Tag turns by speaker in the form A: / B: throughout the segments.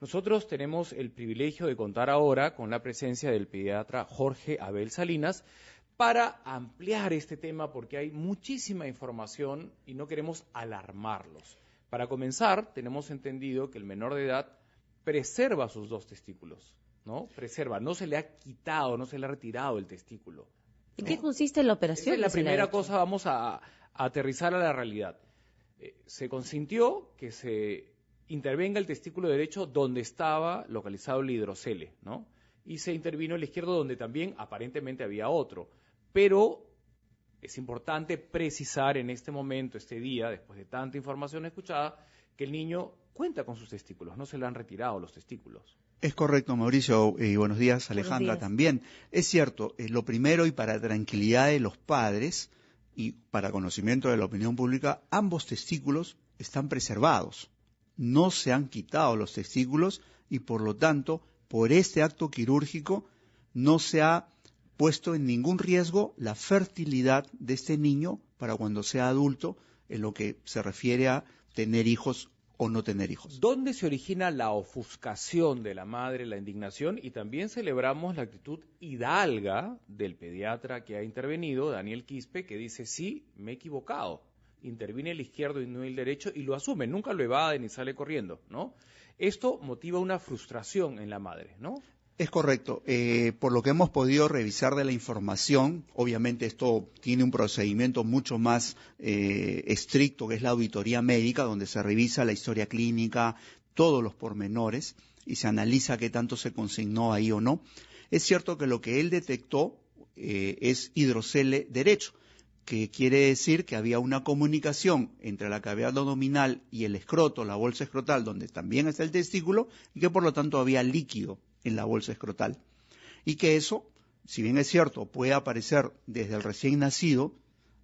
A: Nosotros tenemos el privilegio de contar ahora con la presencia del pediatra Jorge Abel Salinas para ampliar este tema porque hay muchísima información y no queremos alarmarlos. Para comenzar, tenemos entendido que el menor de edad preserva sus dos testículos, ¿no? Preserva, no se le ha quitado, no se le ha retirado el testículo.
B: ¿En qué consiste la operación?
A: Esa es la primera cosa, vamos a aterrizar a la realidad. Se consintió que se intervenga el testículo derecho donde estaba localizado el hidrocele, ¿no? Y se intervino el izquierdo donde también aparentemente había otro. Pero es importante precisar en este momento, este día, después de tanta información escuchada, que el niño cuenta con sus testículos, no se le han retirado los testículos.
C: Es correcto, Mauricio, y buenos días, Alejandra,
B: buenos días.
C: También. Es cierto, lo primero y para tranquilidad de los padres y para conocimiento de la opinión pública, ambos testículos están preservados. No se han quitado los testículos y por lo tanto, por este acto quirúrgico, no se ha puesto en ningún riesgo la fertilidad de este niño para cuando sea adulto, en lo que se refiere a tener hijos o no tener hijos.
A: ¿Dónde se origina la ofuscación de la madre, la indignación? Y también celebramos la actitud hidalga del pediatra que ha intervenido, Daniel Quispe, que dice, sí, me he equivocado, intervine el izquierdo y no el derecho, y lo asume, nunca lo evade ni sale corriendo, ¿no? Esto motiva una frustración en la madre, ¿no?
C: Es correcto. Por lo que hemos podido revisar de la información, obviamente esto tiene un procedimiento mucho más estricto, que es la auditoría médica, donde se revisa la historia clínica, todos los pormenores, y se analiza qué tanto se consignó ahí o no. Es cierto que lo que él detectó es hidrocele derecho, que quiere decir que había una comunicación entre la cavidad abdominal y el escroto, la bolsa escrotal, donde también está el testículo, y que por lo tanto había líquido en la bolsa escrotal. Y que eso, si bien es cierto, puede aparecer desde el recién nacido,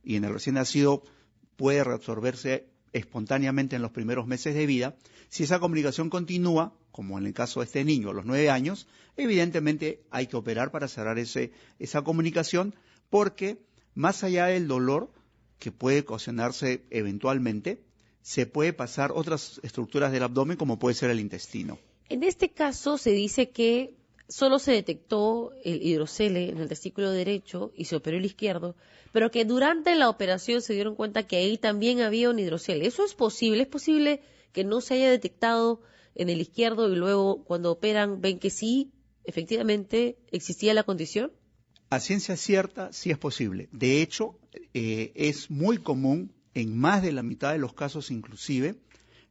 C: y en el recién nacido puede reabsorberse espontáneamente en los primeros meses de vida, si esa comunicación continúa, como en el caso de este niño a los 9 años, evidentemente hay que operar para cerrar esa comunicación, porque más allá del dolor que puede ocasionarse eventualmente, se puede pasar otras estructuras del abdomen como puede ser el intestino.
B: En este caso se dice que solo se detectó el hidrocele en el testículo derecho y se operó el izquierdo, pero que durante la operación se dieron cuenta que ahí también había un hidrocele. ¿Eso es posible? ¿Es posible que no se haya detectado en el izquierdo y luego cuando operan ven que sí, efectivamente, existía la condición?
C: A ciencia cierta sí es posible. De hecho, es muy común, en más de la mitad de los casos inclusive,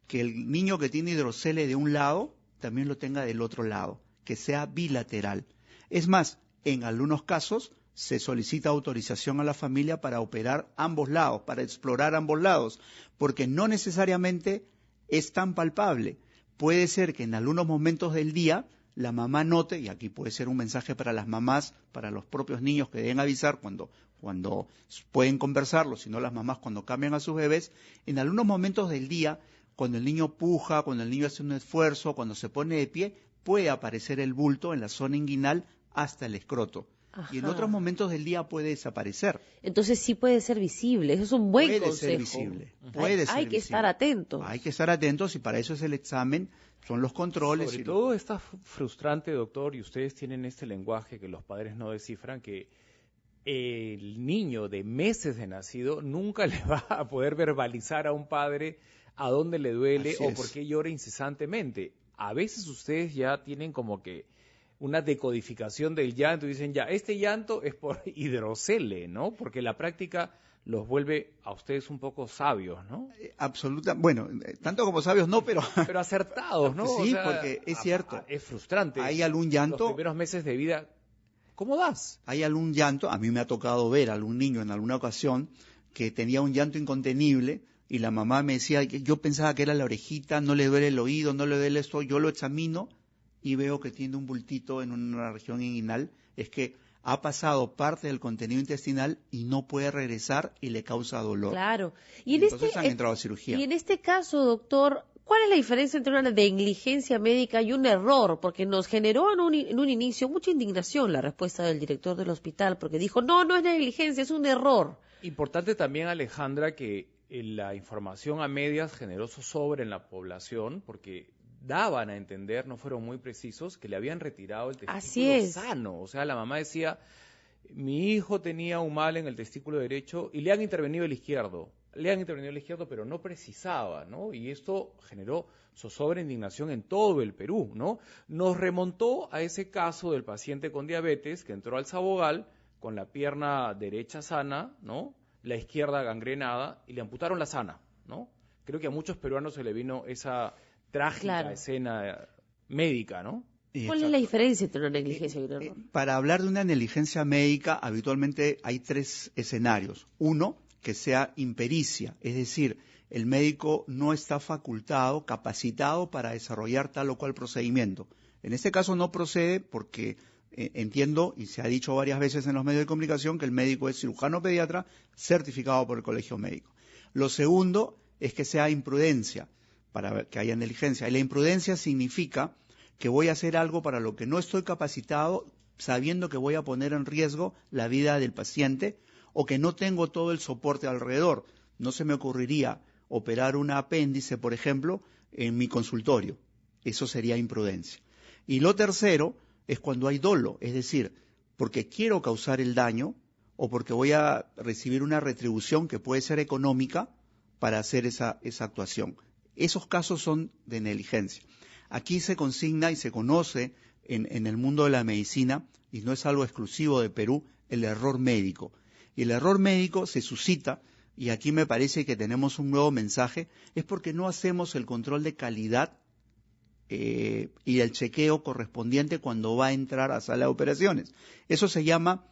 C: que el niño que tiene hidrocele de un lado también lo tenga del otro lado, que sea bilateral. Es más, en algunos casos se solicita autorización a la familia para operar ambos lados, para explorar ambos lados, porque no necesariamente es tan palpable. Puede ser que en algunos momentos del día la mamá note, y aquí puede ser un mensaje para las mamás, para los propios niños que deben avisar cuando pueden conversarlo, sino las mamás cuando cambian a sus bebés, en algunos momentos del día, cuando el niño puja, cuando el niño hace un esfuerzo, cuando se pone de pie, puede aparecer el bulto en la zona inguinal hasta el escroto. Ajá. Y en otros momentos del día puede desaparecer.
B: Entonces sí puede ser visible, eso es un buen consejo.
C: Puede ser visible, puede ser
B: Hay que
C: visible.
B: estar atentos.
C: Hay que estar atentos y para eso es el examen, son los controles.
A: Sobre todo está frustrante, doctor, y ustedes tienen este lenguaje que los padres no descifran, que el niño de meses de nacido nunca le va a poder verbalizar a un padre a dónde le duele o por qué llora incesantemente. A veces ustedes ya tienen como que una decodificación del llanto y dicen, ya, este llanto es por hidrocele, ¿no? Porque la práctica los vuelve a ustedes un poco sabios, ¿no?
C: Bueno, tanto como sabios no, pero...
A: Pero acertados, ¿no?
C: Sí, o sea, porque es cierto.
A: Es frustrante.
C: Hay algún llanto...
A: Los primeros meses de vida, ¿cómo das?
C: Hay algún llanto, a mí me ha tocado ver a algún niño en alguna ocasión que tenía un llanto incontenible y la mamá me decía, yo pensaba que era la orejita, no le duele el oído, no le duele esto, yo lo examino y veo que tiene un bultito en una región inguinal, es que ha pasado parte del contenido intestinal y no puede regresar y le causa dolor.
B: Claro.
C: Entonces han entrado a cirugía.
B: Y en este caso, doctor, ¿cuál es la diferencia entre una negligencia médica y un error? Porque nos generó en un inicio mucha indignación la respuesta del director del hospital, porque dijo, no es negligencia, es un error.
A: Importante también, Alejandra, que la información a medias generó zozobra en la población, porque daban a entender, no fueron muy precisos, que le habían retirado el
B: Así
A: testículo
B: es.
A: sano. O sea, la mamá decía, mi hijo tenía un mal en el testículo derecho y le han intervenido el izquierdo. Le han intervenido el izquierdo, pero no precisaba, ¿no? Y esto generó zozobra e indignación en todo el Perú, ¿no? Nos remontó a ese caso del paciente con diabetes que entró al Sabogal con la pierna derecha sana, ¿no? La izquierda gangrenada y le amputaron la sana, ¿no? Creo que a muchos peruanos se le vino esa trágica escena médica, ¿no?
B: ¿Cuál es la diferencia entre una negligencia y un error?
C: Para hablar de una negligencia médica, habitualmente hay 3 escenarios. Uno, que sea impericia, es decir, el médico no está facultado, capacitado para desarrollar tal o cual procedimiento. En este caso no procede porque entiendo, y se ha dicho varias veces en los medios de comunicación, que el médico es cirujano pediatra certificado por el Colegio Médico. Lo segundo es que sea imprudencia, para que haya negligencia. Y la imprudencia significa que voy a hacer algo para lo que no estoy capacitado, sabiendo que voy a poner en riesgo la vida del paciente, o que no tengo todo el soporte alrededor. No se me ocurriría operar un apéndice, por ejemplo, en mi consultorio. Eso sería imprudencia. Y lo tercero es cuando hay dolo, es decir, porque quiero causar el daño o porque voy a recibir una retribución que puede ser económica para hacer esa actuación. Esos casos son de negligencia. Aquí se consigna y se conoce en el mundo de la medicina, y no es algo exclusivo de Perú, el error médico. Y el error médico se suscita, y aquí me parece que tenemos un nuevo mensaje, es porque no hacemos el control de calidad y el chequeo correspondiente cuando va a entrar a sala de operaciones. Eso se llama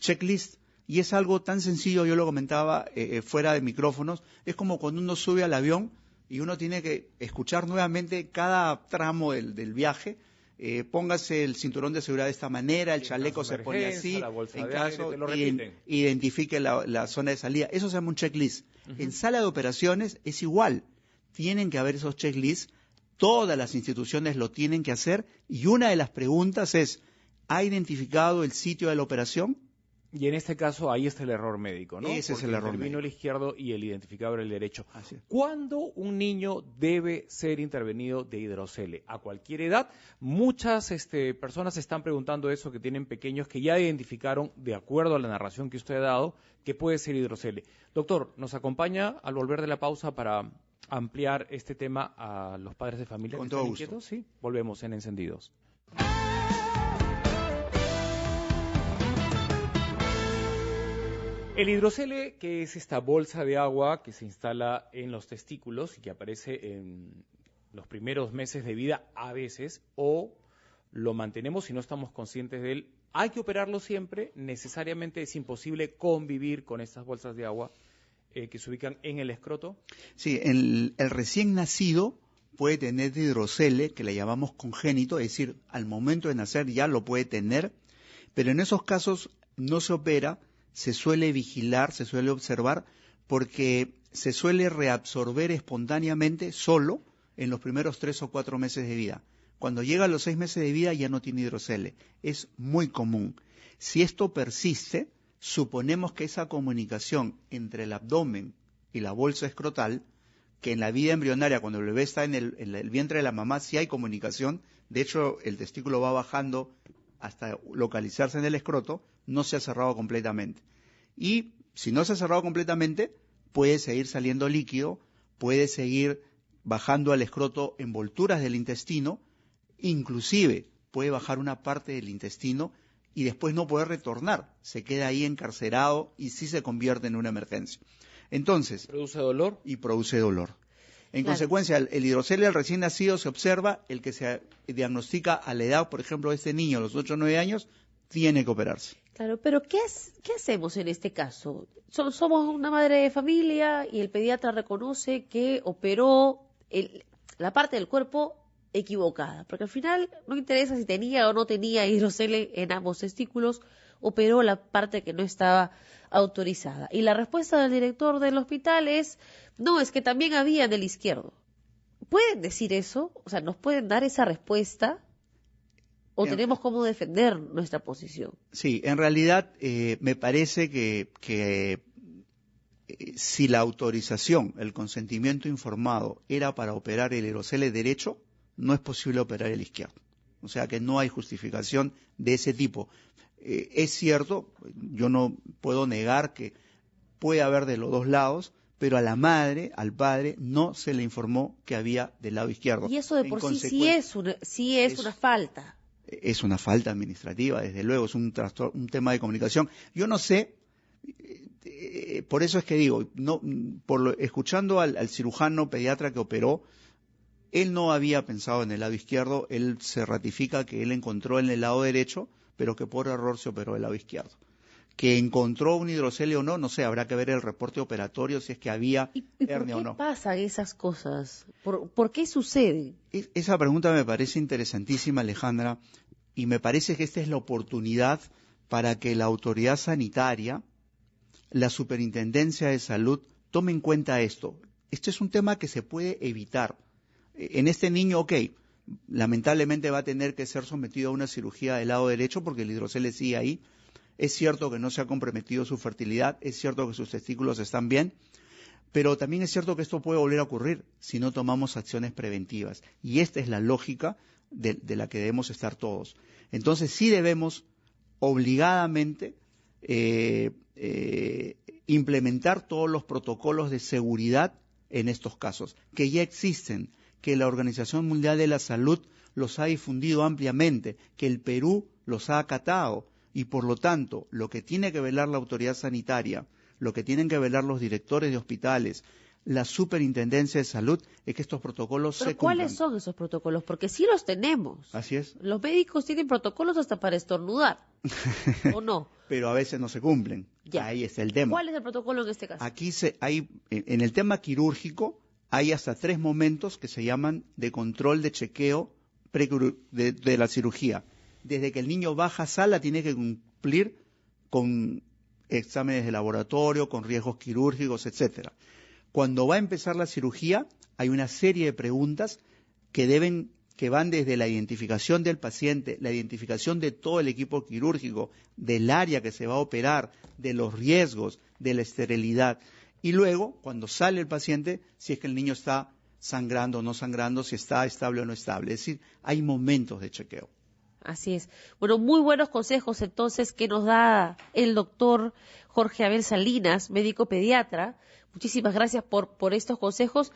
C: checklist, y es algo tan sencillo, yo lo comentaba fuera de micrófonos, es como cuando uno sube al avión y uno tiene que escuchar nuevamente cada tramo del viaje. Póngase el cinturón de seguridad de esta manera, el chaleco se pone así, en caso identifique la zona de salida. Eso se llama un checklist. En sala de operaciones es igual. Tienen que haber esos checklists, todas las instituciones lo tienen que hacer, y una de las preguntas es, ¿ha identificado el sitio de la operación?
A: Y en este caso ahí está el error médico, ¿no?
C: Ese es el error médico.
A: El izquierdo y el identificador el derecho.
C: Así es.
A: ¿Cuándo un niño debe ser intervenido de hidrocele? A cualquier edad. Muchas personas están preguntando eso, que tienen pequeños que ya identificaron, de acuerdo a la narración que usted ha dado, que puede ser hidrocele. Doctor, ¿nos acompaña al volver de la pausa para ampliar este tema a los padres de familia que están inquietos? Sí, volvemos en Encendidos. El hidrocele, que es esta bolsa de agua que se instala en los testículos y que aparece en los primeros meses de vida a veces, o lo mantenemos si no estamos conscientes de él, hay que operarlo siempre, necesariamente es imposible convivir con estas bolsas de agua que se ubican en el escroto.
C: Sí, el recién nacido puede tener hidrocele, que le llamamos congénito, es decir, al momento de nacer ya lo puede tener, pero en esos casos no se opera, se suele vigilar, se suele observar, porque se suele reabsorber espontáneamente solo en los primeros 3 o 4 meses de vida. Cuando llega a los 6 meses de vida ya no tiene hidrocele. Es muy común. Si esto persiste, suponemos que esa comunicación entre el abdomen y la bolsa escrotal, que en la vida embrionaria, cuando el bebé está en el vientre de la mamá, sí hay comunicación. De hecho, el testículo va bajando hasta localizarse en el escroto, no se ha cerrado completamente. Y si no se ha cerrado completamente, puede seguir saliendo líquido, puede seguir bajando al escroto envolturas del intestino, inclusive puede bajar una parte del intestino y después no poder retornar, se queda ahí encarcerado y sí se convierte en una emergencia. Entonces,
A: ¿produce dolor?
C: Y produce dolor. En consecuencia, el hidrocele del recién nacido se observa, el que se diagnostica a la edad, por ejemplo, de este niño, a los 8 o 9 años, tiene que operarse.
B: Claro, pero ¿qué hacemos en este caso? Somos una madre de familia y el pediatra reconoce que operó la parte del cuerpo equivocada, porque al final no interesa si tenía o no tenía hidrocele en ambos testículos, operó la parte que no estaba autorizada. Y la respuesta del director del hospital es, no, es que también había en el izquierdo. ¿Pueden decir eso? O sea, ¿nos pueden dar esa respuesta? ¿O tenemos cómo defender nuestra posición?
C: Sí, en realidad me parece que si la autorización, el consentimiento informado era para operar el hidrocele derecho, no es posible operar el izquierdo. O sea que no hay justificación de ese tipo. Es cierto, yo no puedo negar que puede haber de los dos lados, pero a la madre, al padre, no se le informó que había del lado izquierdo.
B: Y eso de por sí es una falta.
C: Es una falta administrativa, desde luego, es un tema de comunicación. Yo no sé, por eso es que digo, escuchando al cirujano pediatra que operó, él no había pensado en el lado izquierdo, él se ratifica que él encontró en el lado derecho, pero que por error se operó el lado izquierdo. Que encontró un hidrocelio o no, no sé, habrá que ver el reporte operatorio si es que había hernia o no.
B: ¿Por qué pasan esas cosas? ¿Por qué sucede?
C: Esa pregunta me parece interesantísima, Alejandra, y me parece que esta es la oportunidad para que la autoridad sanitaria, la Superintendencia de Salud, tome en cuenta esto. Este es un tema que se puede evitar. En este niño, ok, lamentablemente va a tener que ser sometido a una cirugía del lado derecho porque el hidrocelio sigue ahí. Es cierto que no se ha comprometido su fertilidad, es cierto que sus testículos están bien, pero también es cierto que esto puede volver a ocurrir si no tomamos acciones preventivas. Y esta es la lógica de la que debemos estar todos. Entonces sí debemos obligadamente implementar todos los protocolos de seguridad en estos casos, que ya existen, que la Organización Mundial de la Salud los ha difundido ampliamente, que el Perú los ha acatado, y por lo tanto, lo que tiene que velar la autoridad sanitaria, lo que tienen que velar los directores de hospitales, la Superintendencia de Salud, es que estos protocolos se cumplan.
B: ¿Cuáles son esos protocolos? Porque sí los tenemos.
C: Así es.
B: Los médicos tienen protocolos hasta para estornudar, ¿o no?
C: Pero a veces no se cumplen.
B: Ya.
C: Ahí está el tema.
B: ¿Cuál es el protocolo en este caso?
C: Aquí en el tema quirúrgico, hay hasta 3 momentos que se llaman de control de chequeo de la cirugía. Desde que el niño baja a sala tiene que cumplir con exámenes de laboratorio, con riesgos quirúrgicos, etcétera. Cuando va a empezar la cirugía, hay una serie de preguntas que van desde la identificación del paciente, la identificación de todo el equipo quirúrgico, del área que se va a operar, de los riesgos, de la esterilidad. Y luego, cuando sale el paciente, si es que el niño está sangrando o no sangrando, si está estable o no estable. Es decir, hay momentos de chequeo.
B: Así es. Bueno, muy buenos consejos entonces que nos da el doctor Jorge Abel Salinas, médico pediatra. Muchísimas gracias por estos consejos.